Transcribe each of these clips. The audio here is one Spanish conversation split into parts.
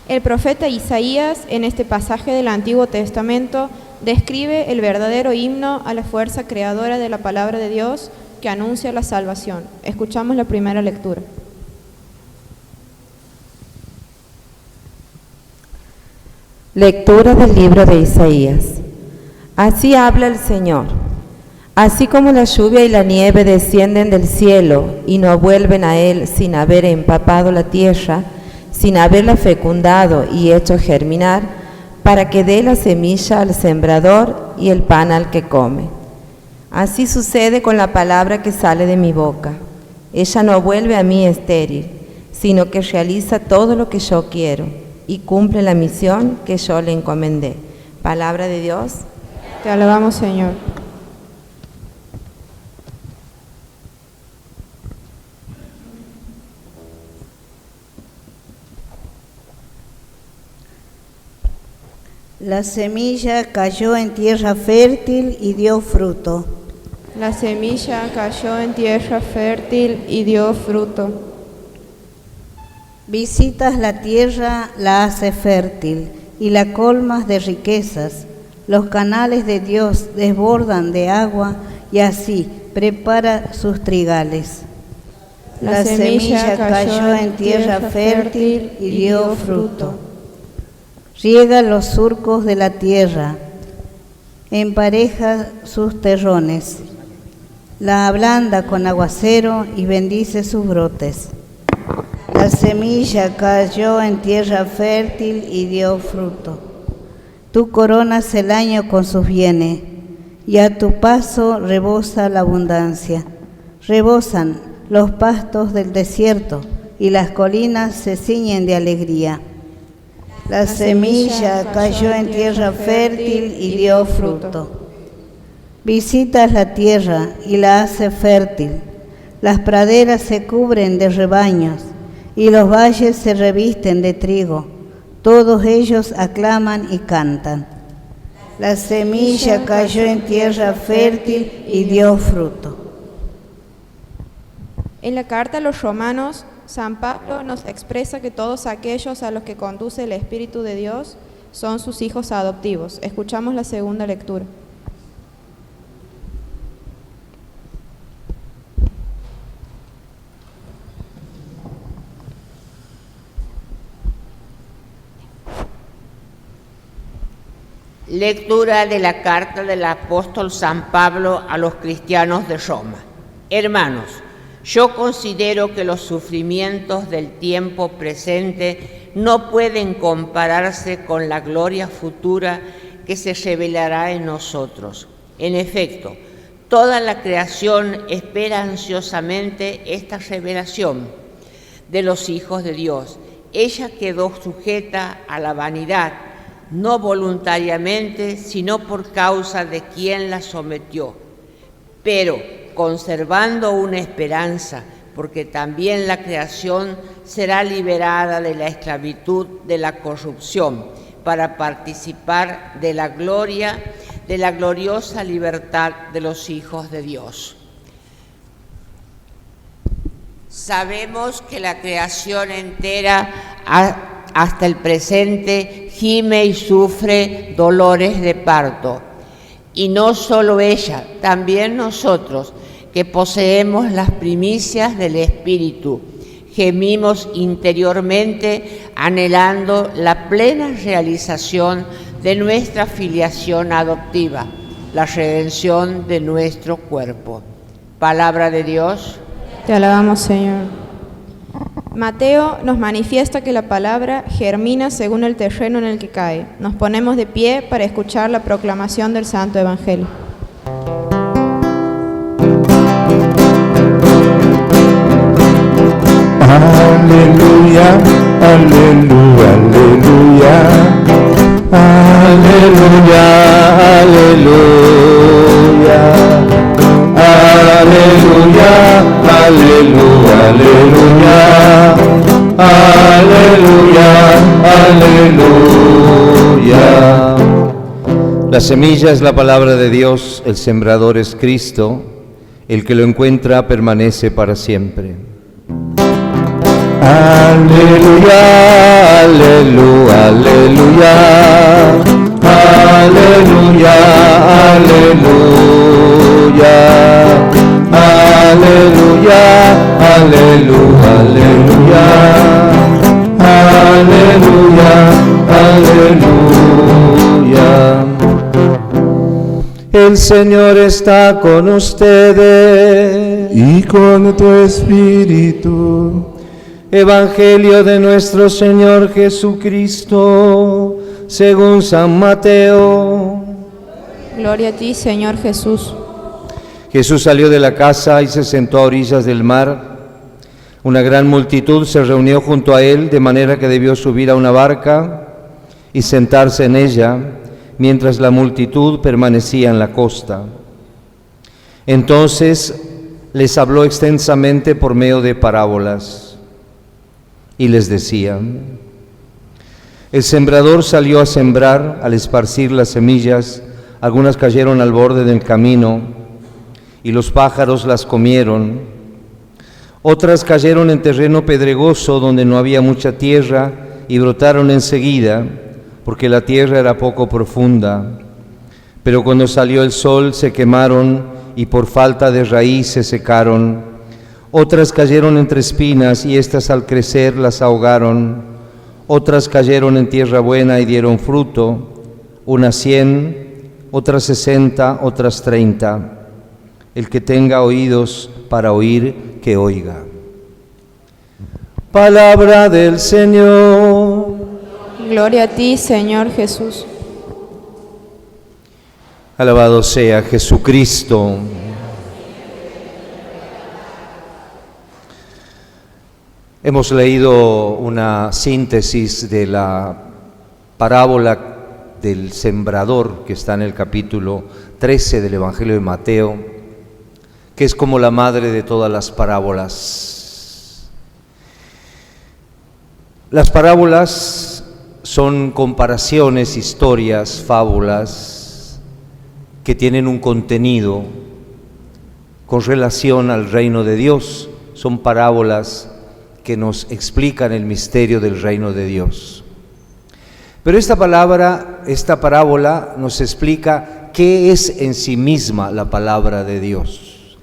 El profeta Isaías, en este pasaje del Antiguo Testamento, describe el verdadero himno a la fuerza creadora de la palabra de Dios que anuncia la salvación. Escuchamos la primera lectura. Lectura del libro de Isaías. Así habla el Señor. Así como la lluvia y la nieve descienden del cielo y no vuelven a él sin haber empapado la tierra, sin haberla fecundado y hecho germinar, para que dé la semilla al sembrador y el pan al que come. Así sucede con la palabra que sale de mi boca. Ella no vuelve a mí estéril, sino que realiza todo lo que yo quiero y cumple la misión que yo le encomendé. Palabra de Dios. Te alabamos, Señor. La semilla cayó en tierra fértil y dio fruto. La semilla cayó en tierra fértil y dio fruto. Visitas la tierra, la hace fértil y la colmas de riquezas. Los canales de Dios desbordan de agua y así prepara sus trigales. La semilla cayó en tierra fértil y dio fruto. Riega los surcos de la tierra, empareja sus terrones, la ablanda con aguacero y bendice sus brotes. La semilla cayó en tierra fértil y dio fruto. Tú coronas el año con sus bienes, y a tu paso rebosa la abundancia. Rebosan los pastos del desierto, y las colinas se ciñen de alegría. La semilla cayó en tierra fértil y dio fruto. Visitas la tierra y la hace fértil. Las praderas se cubren de rebaños y los valles se revisten de trigo. Todos ellos aclaman y cantan. La semilla cayó en tierra fértil y dio fruto. En la carta a los Romanos, San Pablo nos expresa que todos aquellos a los que conduce el Espíritu de Dios son sus hijos adoptivos. Escuchamos la segunda lectura. Lectura de la carta del apóstol San Pablo a los cristianos de Roma. Hermanos, yo considero que los sufrimientos del tiempo presente no pueden compararse con la gloria futura que se revelará en nosotros. En efecto, toda la creación espera ansiosamente esta revelación de los hijos de Dios. Ella quedó sujeta a la vanidad, no voluntariamente, sino por causa de quien la sometió, pero conservando una esperanza, porque también la creación será liberada de la esclavitud de la corrupción, para participar de la gloria, de la gloriosa libertad de los hijos de Dios. Sabemos que la creación entera hasta el presente gime y sufre dolores de parto. Y no solo ella, también nosotros, que poseemos las primicias del Espíritu, gemimos interiormente anhelando la plena realización de nuestra filiación adoptiva, la redención de nuestro cuerpo. Palabra de Dios. Te alabamos, Señor. Mateo nos manifiesta que la palabra germina según el terreno en el que cae. Nos ponemos de pie para escuchar la proclamación del Santo Evangelio. Aleluya, aleluya, aleluya, aleluya, aleluya, aleluya, aleluya, aleluya, aleluya. La semilla es la palabra de Dios, el sembrador es Cristo, el que lo encuentra permanece para siempre. Aleluya, aleluya. aleluya, aleluya, aleluya, aleluya, aleluya, aleluya, aleluya. El Señor está con ustedes. Y con tu espíritu. Evangelio de nuestro Señor Jesucristo, según San Mateo. Gloria a ti, Señor Jesús. Jesús salió de la casa y se sentó a orillas del mar. Una gran multitud se reunió junto a él, de manera que debió subir a una barca y sentarse en ella, mientras la multitud permanecía en la costa. Entonces les habló extensamente por medio de parábolas y les decía: el sembrador salió a sembrar. Al esparcir las semillas, algunas cayeron al borde del camino y los pájaros las comieron. Otras cayeron en terreno pedregoso donde no había mucha tierra y brotaron enseguida, porque la tierra era poco profunda. Pero cuando salió el sol se quemaron y por falta de raíz se secaron. Otras cayeron entre espinas y éstas al crecer las ahogaron. Otras cayeron en tierra buena y dieron fruto, unas 100, otras 60, otras 30. El que tenga oídos para oír, que oiga. Palabra del Señor. Gloria a ti, Señor Jesús. Alabado sea Jesucristo. Hemos leído una síntesis de la parábola del sembrador que está en el capítulo 13 del Evangelio de Mateo, que es como la madre de todas las parábolas. Las parábolas son comparaciones, historias, fábulas que tienen un contenido con relación al reino de Dios. Son parábolas que nos explican el misterio del reino de Dios. Pero esta parábola nos explica qué es en sí misma la palabra de Dios.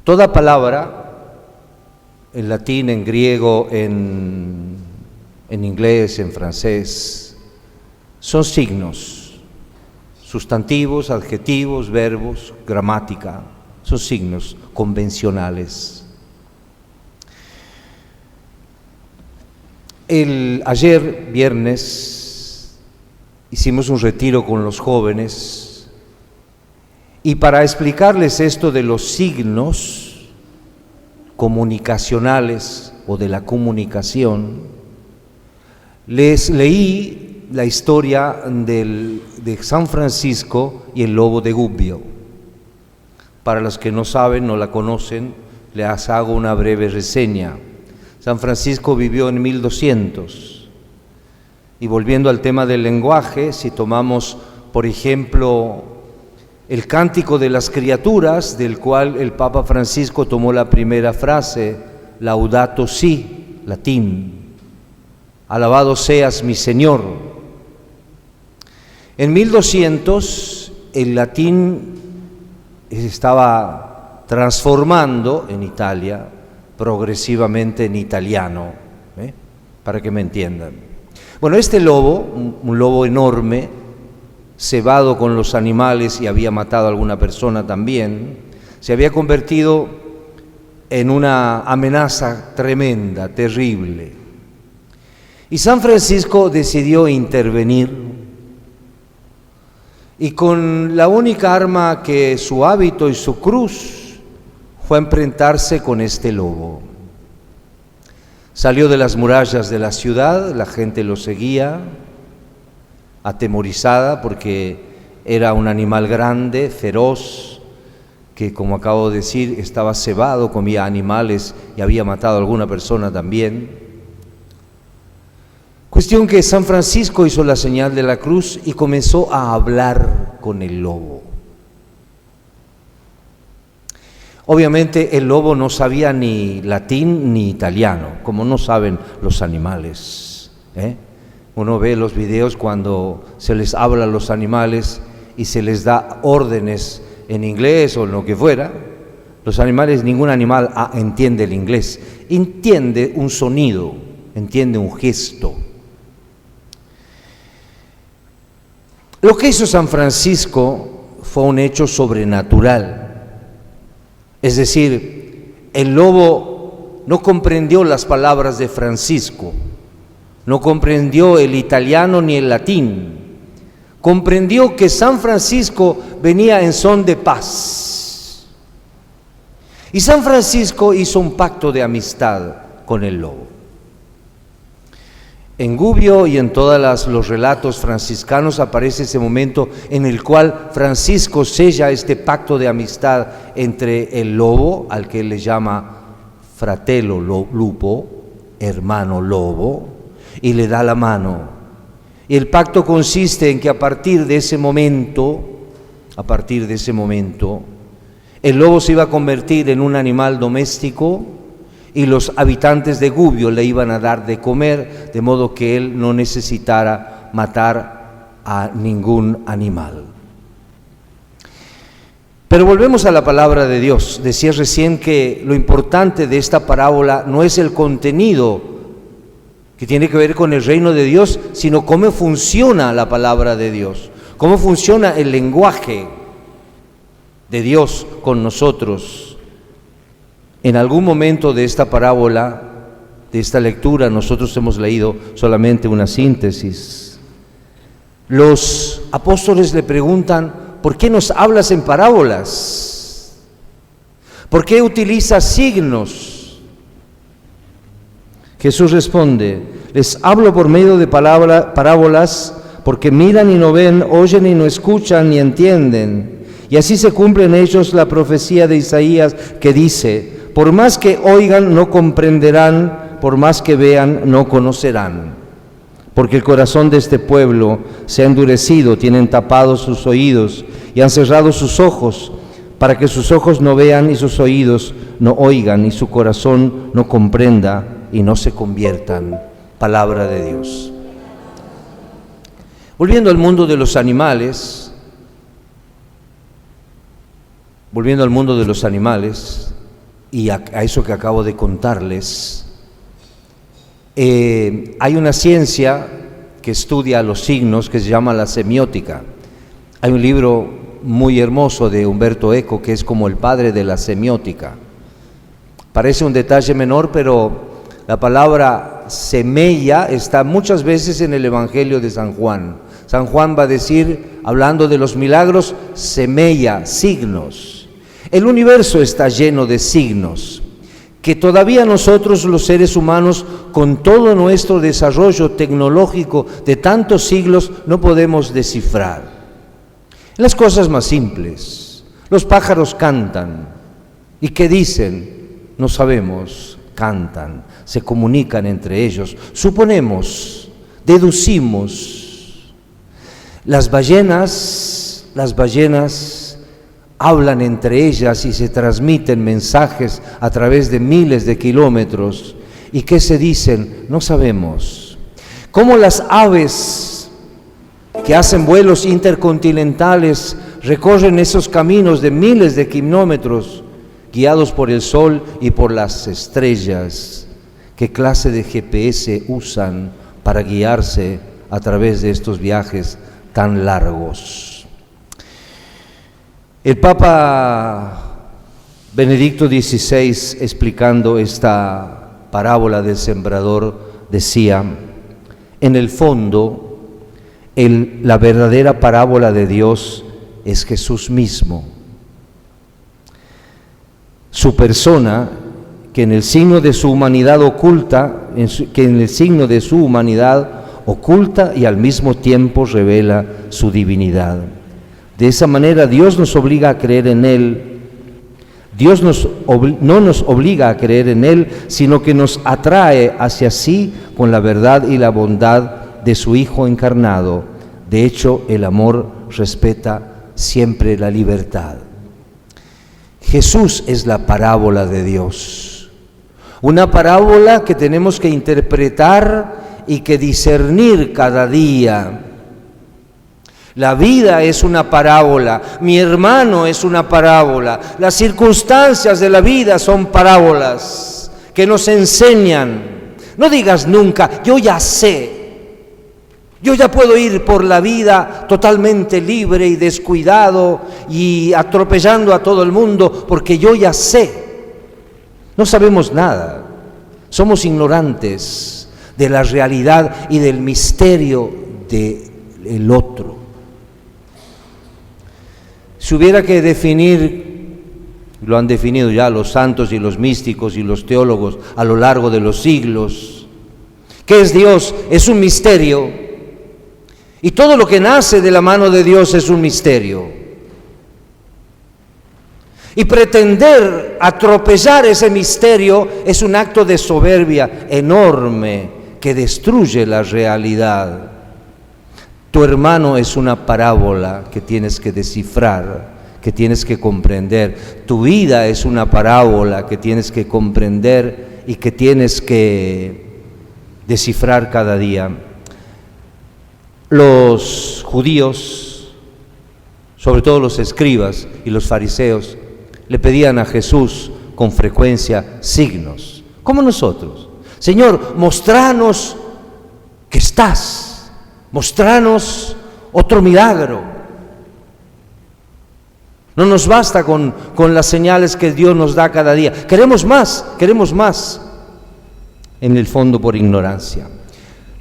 Toda palabra, en latín, en griego, en inglés, en francés, son signos. Sustantivos, adjetivos, verbos, gramática, son signos convencionales. Ayer, viernes, hicimos un retiro con los jóvenes y para explicarles esto de los signos comunicacionales o de la comunicación, les leí la historia de San Francisco y el lobo de Gubbio. Para los que no saben, no la conocen, les hago una breve reseña. San Francisco vivió en 1200. Y volviendo al tema del lenguaje, si tomamos, por ejemplo, el Cántico de las Criaturas, del cual el Papa Francisco tomó la primera frase, Laudato Si, latín, alabado seas mi Señor. En 1200 el latín estaba transformando en Italia progresivamente en italiano, para que me entiendan. Bueno, este lobo, un lobo enorme, cebado con los animales y había matado a alguna persona también, se había convertido en una amenaza tremenda, terrible. Y San Francisco decidió intervenir y con la única arma que su hábito y su cruz fue a enfrentarse con este lobo. Salió de las murallas de la ciudad, la gente lo seguía, atemorizada porque era un animal grande, feroz, que como acabo de decir estaba cebado, comía animales y había matado a alguna persona también. Cuestión que San Francisco hizo la señal de la cruz y comenzó a hablar con el lobo. Obviamente el lobo no sabía ni latín ni italiano, como no saben los animales. Uno ve los videos cuando se les habla a los animales y se les da órdenes en inglés o en lo que fuera. Los animales, ningún animal entiende el inglés, entiende un sonido, entiende un gesto. Lo que hizo San Francisco fue un hecho sobrenatural. Es decir, el lobo no comprendió las palabras de Francisco, no comprendió el italiano ni el latín, comprendió que San Francisco venía en son de paz. Y San Francisco hizo un pacto de amistad con el lobo. En Gubbio y en todos los relatos franciscanos aparece ese momento en el cual Francisco sella este pacto de amistad entre el lobo, al que él le llama fratello lupo, hermano lobo, y le da la mano. Y el pacto consiste en que a partir de ese momento, el lobo se iba a convertir en un animal doméstico y los habitantes de Gubbio le iban a dar de comer, de modo que él no necesitara matar a ningún animal. Pero volvemos a la palabra de Dios. Decía recién que lo importante de esta parábola no es el contenido que tiene que ver con el reino de Dios, sino cómo funciona la palabra de Dios, cómo funciona el lenguaje de Dios con nosotros. En algún momento de esta parábola, de esta lectura, nosotros hemos leído solamente una síntesis. Los apóstoles le preguntan: ¿por qué nos hablas en parábolas? ¿Por qué utilizas signos? Jesús responde: les hablo por medio de parábolas, porque miran y no ven, oyen y no escuchan ni entienden. Y así se cumple en ellos la profecía de Isaías que dice: por más que oigan no comprenderán, por más que vean no conocerán. Porque el corazón de este pueblo se ha endurecido, tienen tapados sus oídos y han cerrado sus ojos, para que sus ojos no vean y sus oídos no oigan y su corazón no comprenda y no se conviertan. Palabra de Dios. Volviendo al mundo de los animales, y a eso que acabo de contarles, hay una ciencia que estudia los signos que se llama la semiótica. Hay un libro muy hermoso de Umberto Eco que es como el padre de la semiótica. Parece un detalle menor, pero la palabra semella está muchas veces en el Evangelio de San Juan. San Juan va a decir, hablando de los milagros, semella, signos. El universo está lleno de signos que todavía nosotros los seres humanos, con todo nuestro desarrollo tecnológico de tantos siglos, no podemos descifrar. Las cosas más simples, los pájaros cantan. ¿Y qué dicen? No sabemos, cantan, se comunican entre ellos, suponemos, deducimos. Las ballenas hablan entre ellas y se transmiten mensajes a través de miles de kilómetros. ¿Y qué se dicen? No sabemos. ¿Cómo las aves que hacen vuelos intercontinentales recorren esos caminos de miles de kilómetros guiados por el sol y por las estrellas? ¿Qué clase de GPS usan para guiarse a través de estos viajes tan largos? El Papa Benedicto XVI, explicando esta parábola del sembrador, decía: en el fondo, la verdadera parábola de Dios es Jesús mismo. Su persona, que en el signo de su humanidad oculta, y al mismo tiempo revela su divinidad. De esa manera Dios nos obliga a creer en Él. Dios no nos obliga a creer en Él, sino que nos atrae hacia sí con la verdad y la bondad de su Hijo encarnado. De hecho, el amor respeta siempre la libertad. Jesús es la parábola de Dios. Una parábola que tenemos que interpretar y que discernir cada día. La vida es una parábola, mi hermano es una parábola, las circunstancias de la vida son parábolas que nos enseñan. No digas nunca, yo ya sé, yo ya puedo ir por la vida totalmente libre y descuidado y atropellando a todo el mundo porque yo ya sé. No sabemos nada, somos ignorantes de la realidad y del misterio del otro. Si hubiera que definir, lo han definido ya los santos y los místicos y los teólogos a lo largo de los siglos, ¿qué es Dios? Es un misterio. Y todo lo que nace de la mano de Dios es un misterio. Y pretender atropellar ese misterio es un acto de soberbia enorme que destruye la realidad. Tu hermano es una parábola que tienes que descifrar, que tienes que comprender. Tu vida es una parábola que tienes que comprender y que tienes que descifrar cada día. Los judíos, sobre todo los escribas y los fariseos, le pedían a Jesús con frecuencia signos, como nosotros. Señor, mostranos que estás. Mostranos otro milagro. No nos basta con las señales que Dios nos da cada día. Queremos más, en el fondo por ignorancia.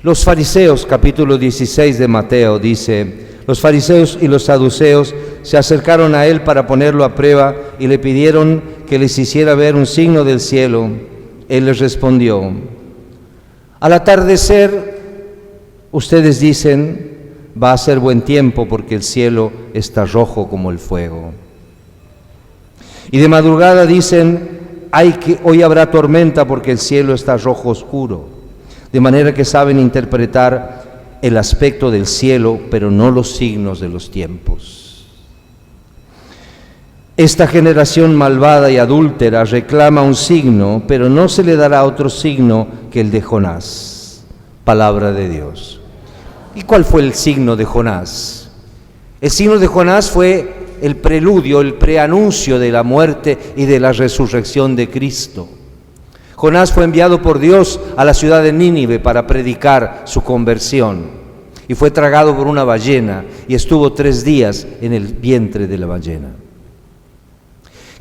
Los fariseos, capítulo 16 de Mateo, dice: los fariseos y los saduceos se acercaron a él para ponerlo a prueba y le pidieron que les hiciera ver un signo del cielo. Él les respondió: al atardecer, ustedes dicen, va a ser buen tiempo porque el cielo está rojo como el fuego. Y de madrugada dicen, hoy habrá tormenta porque el cielo está rojo oscuro. De manera que saben interpretar el aspecto del cielo, pero no los signos de los tiempos. Esta generación malvada y adúltera reclama un signo, pero no se le dará otro signo que el de Jonás. Palabra de Dios. ¿Y cuál fue el signo de Jonás? El signo de Jonás fue el preludio, el preanuncio de la muerte y de la resurrección de Cristo. Jonás fue enviado por Dios a la ciudad de Nínive para predicar su conversión y fue tragado por una ballena y estuvo 3 días en el vientre de la ballena.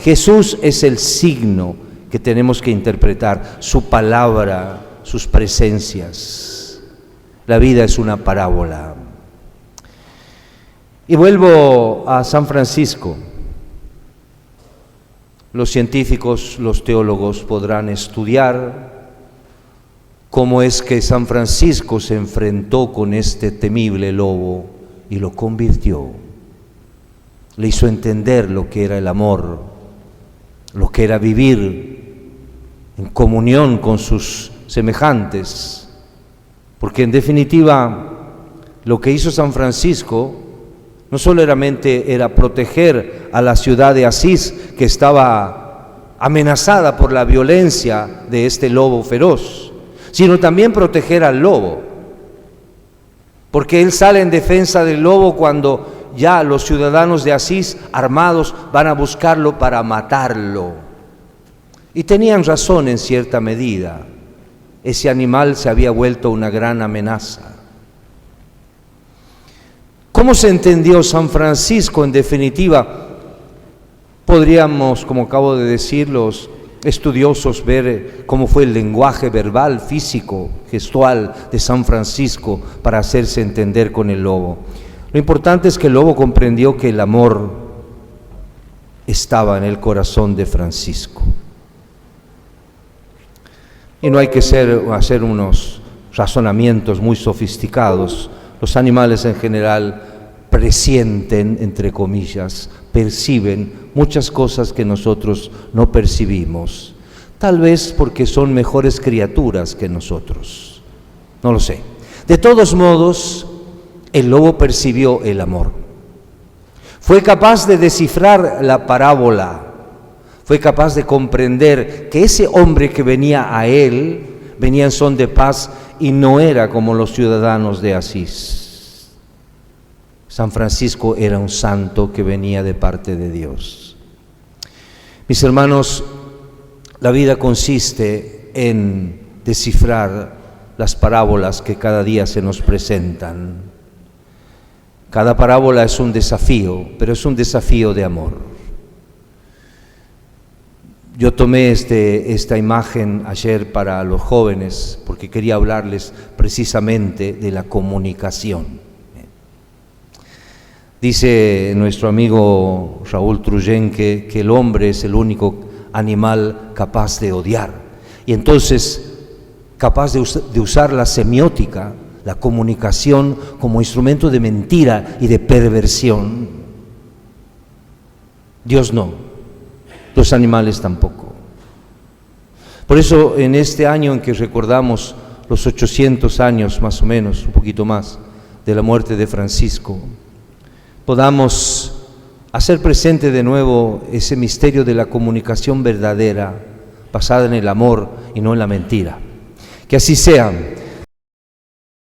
Jesús es el signo que tenemos que interpretar, su palabra, sus presencias. La vida es una parábola. Y vuelvo a San Francisco. Los científicos, los teólogos podrán estudiar cómo es que San Francisco se enfrentó con este temible lobo y lo convirtió. Le hizo entender lo que era el amor, lo que era vivir en comunión con sus semejantes. Porque en definitiva, lo que hizo San Francisco no solamente era proteger a la ciudad de Asís, que estaba amenazada por la violencia de este lobo feroz, sino también proteger al lobo. Porque él sale en defensa del lobo cuando ya los ciudadanos de Asís, armados, van a buscarlo para matarlo. Y tenían razón en cierta medida. Ese animal se había vuelto una gran amenaza. ¿Cómo se entendió San Francisco en definitiva? Podríamos, como acabo de decir, los estudiosos ver cómo fue el lenguaje verbal, físico, gestual de San Francisco para hacerse entender con el lobo. Lo importante es que el lobo comprendió que el amor estaba en el corazón de Francisco. Y no hay que hacer unos razonamientos muy sofisticados. Los animales en general presienten, entre comillas, perciben muchas cosas que nosotros no percibimos. Tal vez porque son mejores criaturas que nosotros. No lo sé. De todos modos, el lobo percibió el amor. Fue capaz de descifrar la parábola. Fue capaz de comprender que ese hombre que venía a él venía en son de paz y no era como los ciudadanos de Asís. San Francisco era un santo que venía de parte de Dios. Mis hermanos, la vida consiste en descifrar las parábolas que cada día se nos presentan. Cada parábola es un desafío, pero es un desafío de amor. Yo tomé esta imagen ayer para los jóvenes porque quería hablarles precisamente de la comunicación. Dice nuestro amigo Raúl Truyen que el hombre es el único animal capaz de odiar y entonces capaz de usar la semiótica, la comunicación como instrumento de mentira y de perversión. Dios no, los animales tampoco. Por eso en este año en que recordamos los 800 años más o menos, un poquito más, de la muerte de Francisco, podamos hacer presente de nuevo ese misterio de la comunicación verdadera, basada en el amor y no en la mentira. Que así sea.